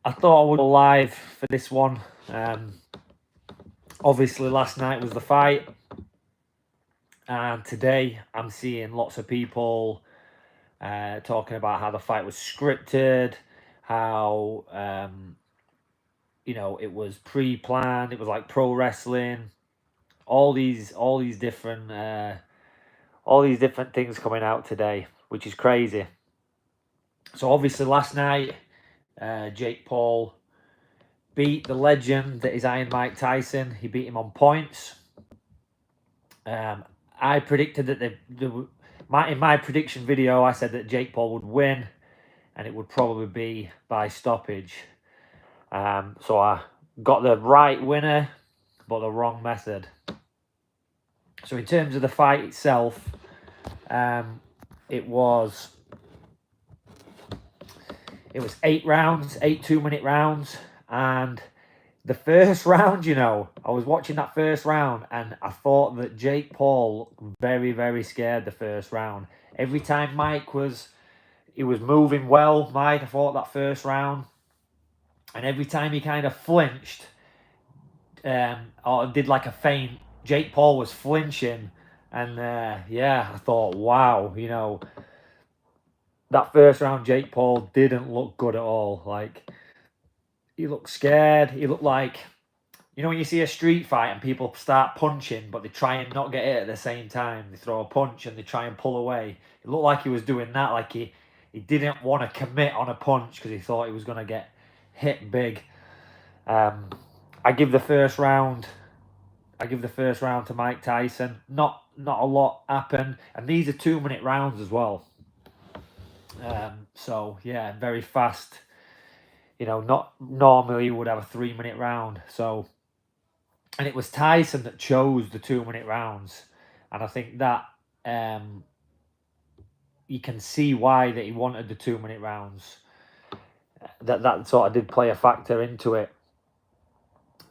I thought I would go live for this one. Obviously, last night was the fight, and today I'm seeing lots of people talking about how the fight was scripted, how it was pre-planned. It was like pro wrestling. All these different things coming out today, which is crazy. So obviously, last night, Jake Paul beat the legend that is Iron Mike Tyson. He beat him on points. I predicted that in my prediction video, I said that Jake Paul would win, and it would probably be by stoppage. So I got the right winner, but the wrong method. So in terms of the fight itself, it was 8 rounds, 8 2-minute rounds, and the first round, I was watching that first round, and I thought that Jake Paul very, very scared the first round. Every time he was moving well, Mike, I thought that first round, and every time he kind of flinched, or did like a feint, Jake Paul was flinching, and I thought, wow, that first round, Jake Paul didn't look good at all. Like, he looked scared. He looked like, when you see a street fight and people start punching, but they try and not get it at the same time. They throw a punch and they try and pull away. It looked like he was doing that. Like he didn't want to commit on a punch because he thought he was going to get hit big. I give the first round to Mike Tyson. Not a lot happened, and these are 2-minute rounds as well. So yeah, very fast. Not normally you would have a 3-minute round. So, and it was Tyson that chose the 2-minute rounds, and I think that you can see why that he wanted the 2-minute rounds. That sort of did play a factor into it.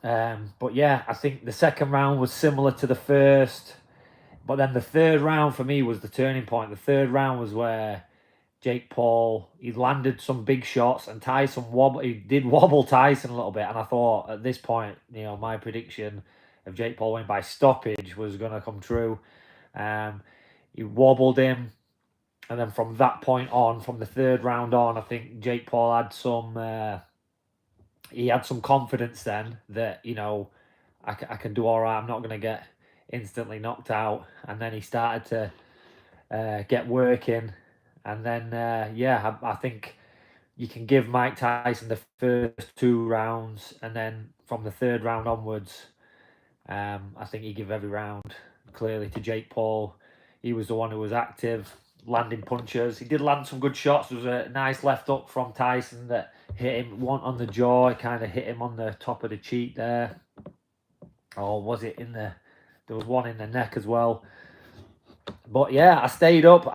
But yeah, I think the second round was similar to the first, but then the third round for me was the turning point. The third round was where Jake Paul, he landed some big shots, and he did wobble Tyson a little bit, and I thought at this point, my prediction of Jake Paul winning by stoppage was going to come true. He wobbled him, and then from that point on, from the third round on, I think Jake Paul had some confidence then that, I can do all right. I'm not going to get instantly knocked out. And then he started to get working. And then, I think you can give Mike Tyson the first 2 rounds. And then from the third round onwards, I think he gave every round clearly to Jake Paul. He was the one who was active, landing punches. He did land some good shots. There was a nice left hook from Tyson that hit him, one on the jaw. It kind of hit him on the top of the cheek there. Or was it there was one in the neck as well. But yeah, I stayed up.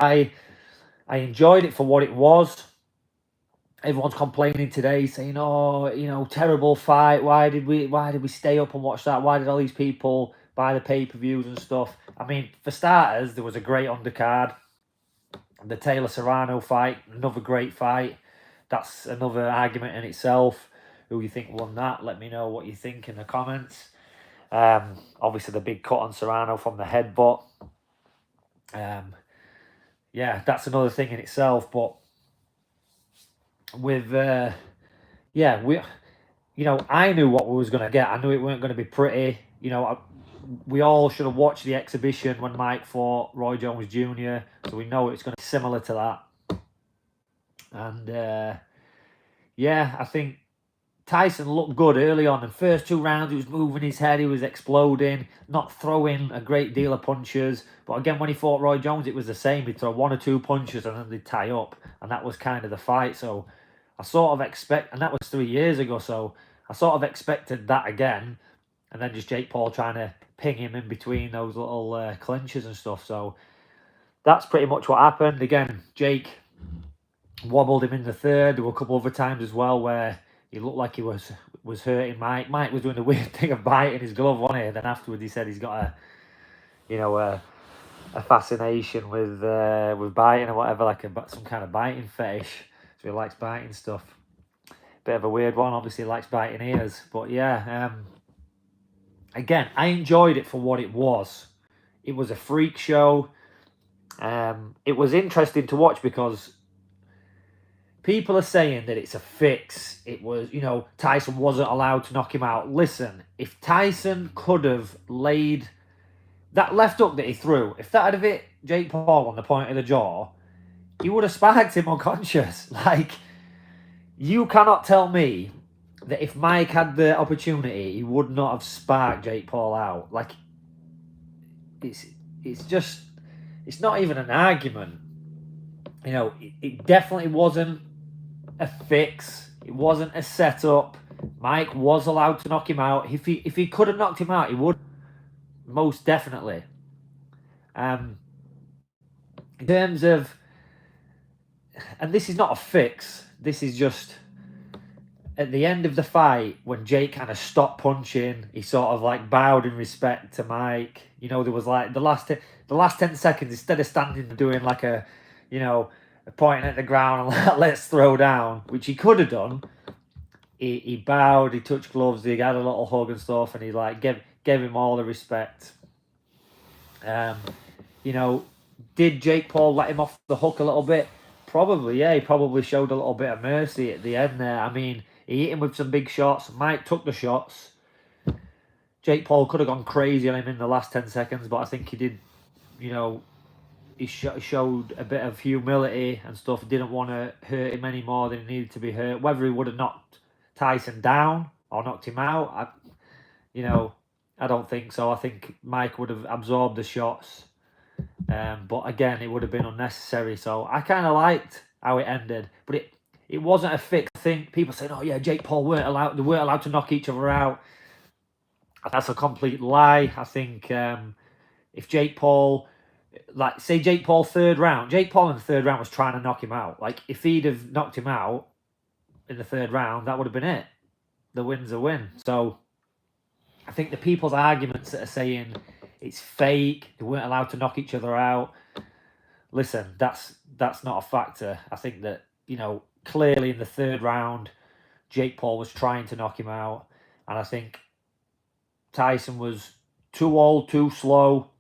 I enjoyed it for what it was. Everyone's complaining today, saying, "Oh, terrible fight. Why did we stay up and watch that? Why did all these people buy the pay-per-views and stuff?" I mean, for starters, there was a great undercard. The Taylor Serrano fight, another great fight. That's another argument in itself. Who you think won that? Let me know what you think in the comments. Obviously, the big cut on Serrano from the headbutt. That's another thing in itself. But with I knew what we was going to get. I knew it weren't going to be pretty. We all should have watched the exhibition when Mike fought Roy Jones Jr., so we know it's going to be similar to that. And I think Tyson looked good early on. In the first 2 rounds, he was moving his head, he was exploding, not throwing a great deal of punches. But again, when he fought Roy Jones, it was the same. He'd throw 1 or 2 punches and then they'd tie up. And that was kind of the fight. So I sort of and that was 3 years ago, so I sort of expected that again. And then just Jake Paul trying to ping him in between those little clinches and stuff. So that's pretty much what happened. Again, Jake wobbled him in the third. There were a couple other times as well where he looked like he was hurting Mike. Mike was doing the weird thing of biting his glove, wasn't he? And then afterwards he said he's got a fascination with biting or whatever, like some kind of biting fetish. So he likes biting stuff. bit of a weird one. Obviously, likes biting ears, but yeah. Again, I enjoyed it for what it was. It was a freak show. It was interesting to watch because people are saying that it's a fix. It was, Tyson wasn't allowed to knock him out. Listen, if Tyson could have laid that left hook that he threw, if that had hit Jake Paul on the point of the jaw, he would have sparked him unconscious. Like, you cannot tell me that if Mike had the opportunity, he would not have sparked Jake Paul out. Like, it's just, it's not even an argument. It definitely wasn't a fix. It wasn't a setup. Mike was allowed to knock him out. If he could have knocked him out, he would, most definitely. In terms of, and this is not a fix. This is just at the end of the fight when Jake kind of stopped punching. He sort of like bowed in respect to Mike. There was like the last 10 seconds, instead of standing and doing like a pointing at the ground and let's throw down, which he could have done. He bowed, he touched gloves, he had a little hug and stuff, and he like gave him all the respect. Did Jake Paul let him off the hook a little bit? Probably, yeah. He probably showed a little bit of mercy at the end there. I mean, he hit him with some big shots. Mike took the shots. Jake Paul could have gone crazy on him in the last 10 seconds, but I think he did, he showed a bit of humility and stuff. He didn't want to hurt him any more than he needed to be hurt. Whether he would have knocked Tyson down or knocked him out, I don't think so. I think Mike would have absorbed the shots. But again, it would have been unnecessary. So I kind of liked how it ended. But it wasn't a fix. I think people saying, oh yeah, Jake Paul weren't allowed to knock each other out. That's a complete lie. I think if Jake Paul, like say Jake Paul third round, Jake Paul in the third round was trying to knock him out. Like if he'd have knocked him out in the third round, that would have been it. The win's a win. So I think the people's arguments that are saying it's fake, they weren't allowed to knock each other out. Listen, that's not a factor. I think that, clearly in the third round, Jake Paul was trying to knock him out. And I think Tyson was too old, too slow.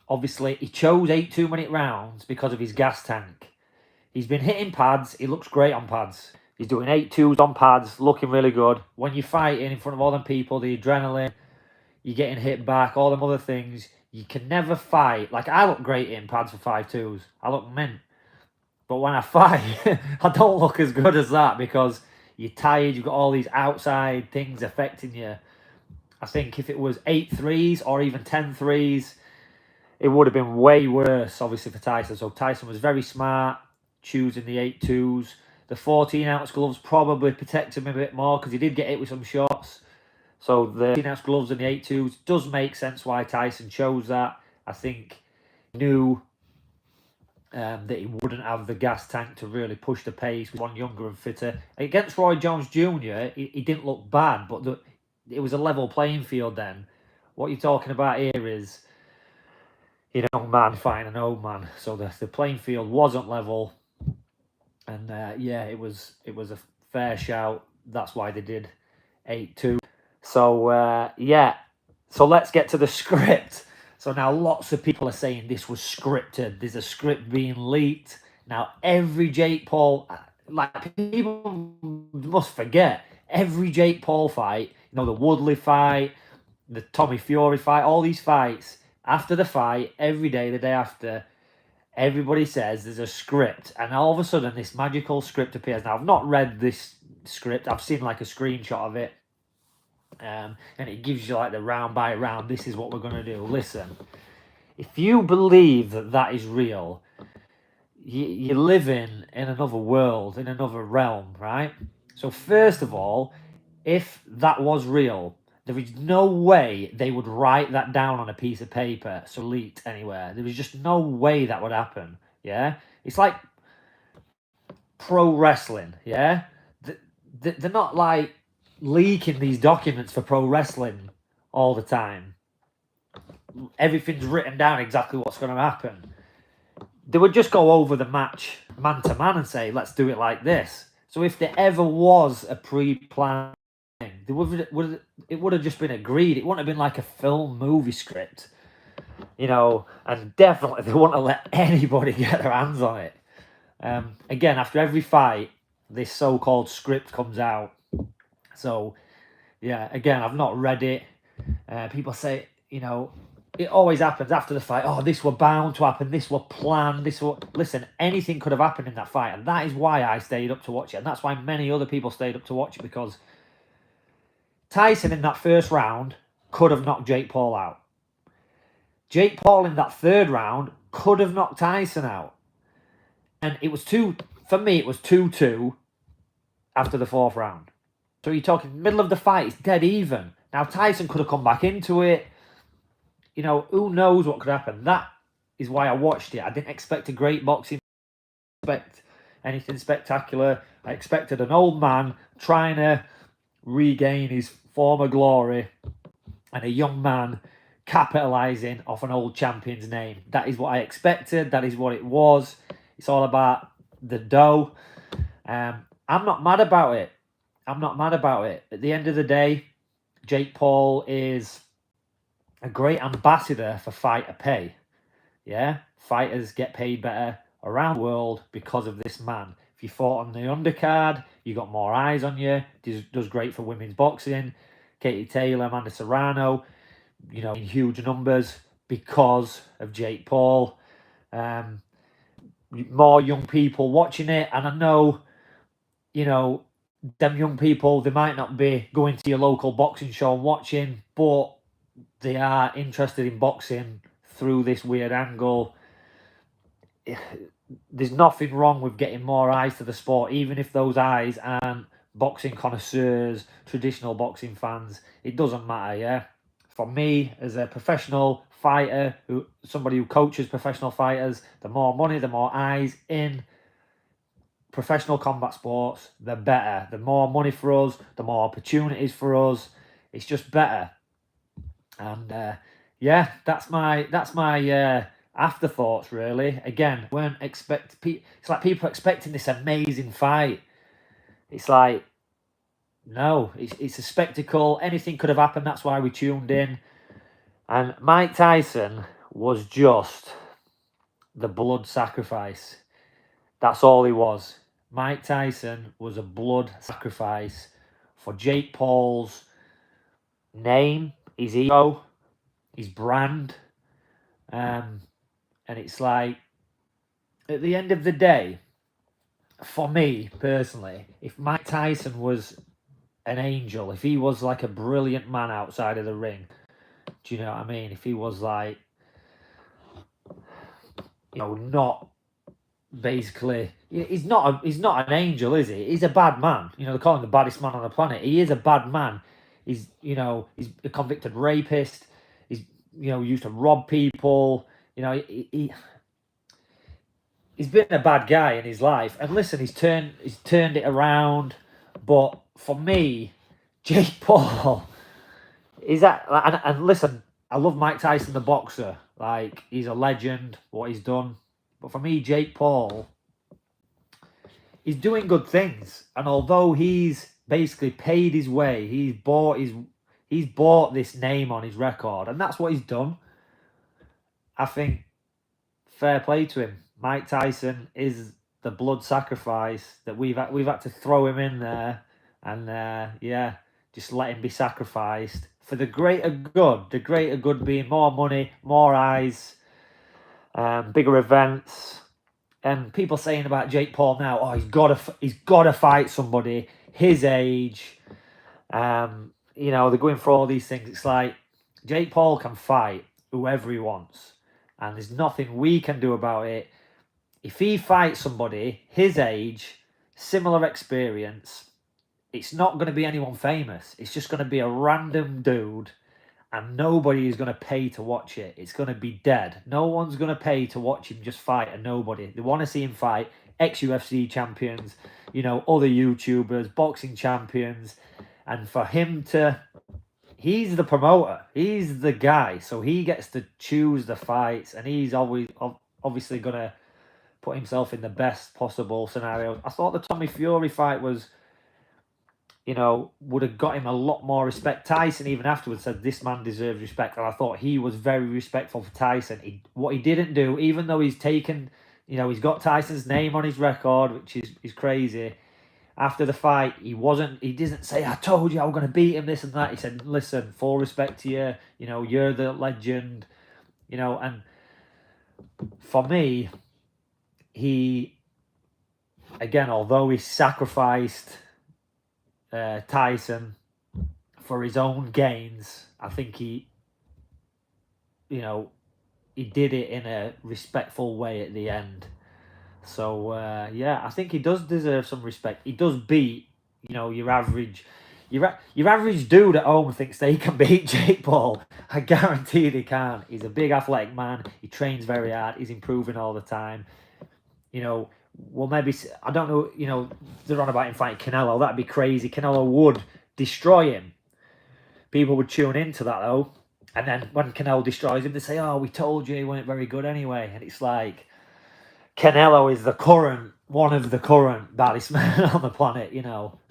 Obviously, he chose 8 2-minute rounds because of his gas tank. He's been hitting pads. He looks great on pads. He's doing 8-2s on pads, looking really good. When you're fighting in front of all them people, the adrenaline, you're getting hit back, all them other things, you can never fight. Like, I look great in pads for 5-2s. I look mint. But when I fight, I don't look as good as that because you're tired, you've got all these outside things affecting you. I think if it was 8-3s or even 10-3s, it would have been way worse, obviously, for Tyson. So Tyson was very smart, choosing the 8-2s. The 14-ounce gloves probably protected him a bit more because he did get hit with some shots. So the 14-ounce gloves and the 8-2s does make sense why Tyson chose that. I think he knew that he wouldn't have the gas tank to really push the pace with one younger and fitter. Against Roy Jones Jr., he didn't look bad, but it was a level playing field then. What you're talking about here is a young man fighting an old man. So the playing field wasn't level. And it was a fair shout. That's why they did 8-2. So so let's get to the script. So now lots of people are saying this was scripted. There's a script being leaked. Now every Jake Paul, like people must forget, every Jake Paul fight, the Woodley fight, the Tommy Fury fight, all these fights, after the fight, every day, the day after, everybody says there's a script, and all of a sudden this magical script appears. Now, I've not read this script. I've seen like a screenshot of it, and it gives you like the round by round, this is what we're going to do. Listen, if you believe that is real, you're living in another world, in another realm, right? So first of all, if that was real, there is no way they would write that down on a piece of paper, so leaked anywhere. There is just no way that would happen, yeah? It's like pro wrestling, yeah? They're not like leaking these documents for pro wrestling all the time. Everything's written down exactly what's going to happen. They would just go over the match man to man and say, let's do it like this. So if there ever was a pre-planned thing, it would have just been agreed. It wouldn't have been like a film movie script, and definitely they wouldn't have let anybody get their hands on it. Again, after every fight, this so-called script comes out. So, yeah, again, I've not read it. People say, it always happens after the fight. Oh, this were bound to happen. This were planned. Listen, anything could have happened in that fight. And that is why I stayed up to watch it. And that's why many other people stayed up to watch it, because Tyson in that first round could have knocked Jake Paul out. Jake Paul in that third round could have knocked Tyson out. And it was for me, it was 2-2 after the fourth round. So you're talking middle of the fight, it's dead even. Now Tyson could have come back into it. Who knows what could happen. That is why I watched it. I didn't expect a great boxing. I didn't expect anything spectacular. I expected an old man trying to regain his former glory, and a young man capitalizing off an old champion's name. That is what I expected. That is what it was. It's all about the dough. I'm not mad about it. I'm not mad about it. At the end of the day, Jake Paul is a great ambassador for fighter pay. Yeah? Fighters get paid better around the world because of this man. If you fought on the undercard, you got more eyes on you. Does great for women's boxing. Katie Taylor, Amanda Serrano, in huge numbers because of Jake Paul. More young people watching it, and I know, them young people, they might not be going to your local boxing show and watching, but they are interested in boxing through this weird angle. There's nothing wrong with getting more eyes to the sport, even if those eyes aren't boxing connoisseurs, traditional boxing fans. It doesn't matter, yeah? For me, as a professional fighter, somebody who coaches professional fighters, the more money, the more eyes in professional combat sports, the better. The more money for us, the more opportunities for us. It's just better. And that's my afterthoughts, really. Again, it's like people expecting this amazing fight. It's like, no, it's a spectacle. Anything could have happened. That's why we tuned in. And Mike Tyson was just the blood sacrifice. That's all he was. Mike Tyson was a blood sacrifice for Jake Paul's name, his ego, his brand. And it's like, at the end of the day, for me personally, if Mike Tyson was an angel, if he was like a brilliant man outside of the ring, do you know what I mean? If he was like, not basically, he's not an angel, is he? He's a bad man. They call him the baddest man on the planet. He is a bad man. He's a convicted rapist. He's used to rob people. He's been a bad guy in his life. And listen, he's turned it around. But for me, Jake Paul is that. And listen, I love Mike Tyson, the boxer. Like, he's a legend. What he's done. But for me, Jake Paul, he's doing good things. And although he's basically paid his way, he's bought this name on his record, and that's what he's done. I think fair play to him. Mike Tyson is the blood sacrifice that we've had to throw him in there, and just let him be sacrificed for the greater good. The greater good being more money, more eyes, bigger events. And people saying about Jake Paul now, oh, he's got to fight somebody his age. They're going for all these things. It's like, Jake Paul can fight whoever he wants, and there's nothing we can do about it. If he fights somebody his age, similar experience, it's not going to be anyone famous. It's just going to be a random dude, and nobody is going to pay to watch it. It's going to be dead. No one's going to pay to watch him just fight a nobody. They want to see him fight ex-UFC champions, other YouTubers, boxing champions. And for him he's the promoter. He's the guy. So he gets to choose the fights, and he's always obviously going to put himself in the best possible scenario. I thought the Tommy Fury fight was, would have got him a lot more respect. Tyson even afterwards said this man deserves respect, and I thought he was very respectful for Tyson. What he didn't do, even though he's taken, he's got Tyson's name on his record, which is crazy. After the fight, he didn't say, I told you I was going to beat him, this and that. He said, listen, full respect to you, you're the legend, and for me, again, although he sacrificed Tyson for his own gains, I think he did it in a respectful way at the end. So I think he does deserve some respect. He does beat your average dude at home thinks they can beat Jake Paul. I guarantee they can. He's a big athletic man. He trains very hard. He's improving all the time. Well, maybe, I don't know, they're on about him fighting Canelo. That'd be crazy. Canelo would destroy him. People would tune into that, though. And then when Canelo destroys him, they say, oh, we told you he weren't very good anyway. And it's like, Canelo is one of the current baddest men on the planet,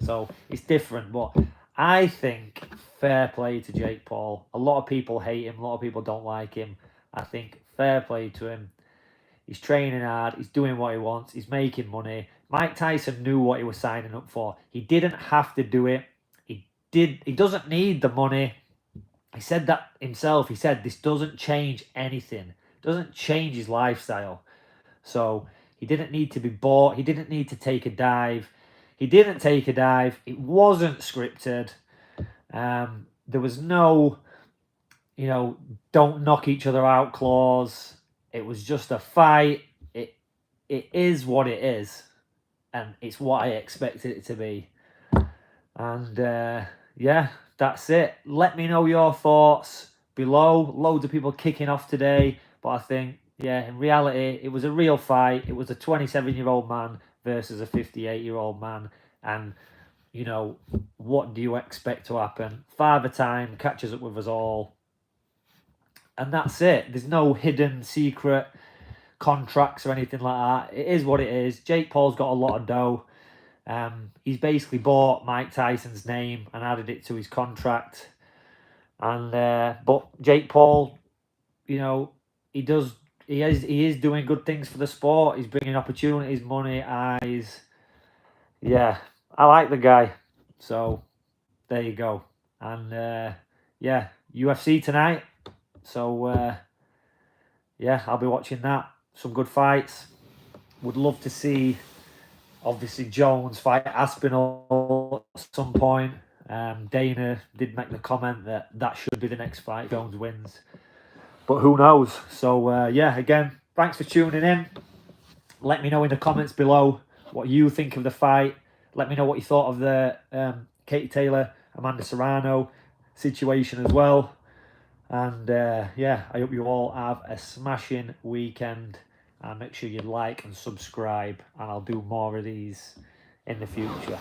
So it's different. But I think fair play to Jake Paul. A lot of people hate him. A lot of people don't like him. I think fair play to him. He's training hard. He's doing what he wants. He's making money. Mike Tyson knew what he was signing up for. He didn't have to do it. He doesn't need the money. He said that himself. He said this doesn't change anything. It doesn't change his lifestyle. So he didn't need to be bought. He didn't need to take a dive. He didn't take a dive. It wasn't scripted. There was no, don't knock each other out clause. It was just a fight. It is what it is. And it's what I expected it to be. And that's it. Let me know your thoughts below. Loads of people kicking off today. But I think, in reality, it was a real fight. It was a 27-year-old man versus a 58-year-old man. And, what do you expect to happen? Father Time catches up with us all. And that's it. There's no hidden secret contracts or anything like that. It is what it is. Jake Paul's got a lot of dough. He's basically bought Mike Tyson's name and added it to his contract. And but Jake Paul, he is doing good things for the sport. He's bringing opportunities, money, eyes. Yeah, I like the guy. So there you go. And UFC tonight. So I'll be watching that. Some good fights. Would love to see, obviously, Jones fight Aspinall at some point. Dana did make the comment that should be the next fight. Jones wins. But who knows? So, again, thanks for tuning in. Let me know in the comments below what you think of the fight. Let me know what you thought of the Katie Taylor, Amanda Serrano situation as well. And, I hope you all have a smashing weekend. And make sure you like and subscribe. And I'll do more of these in the future.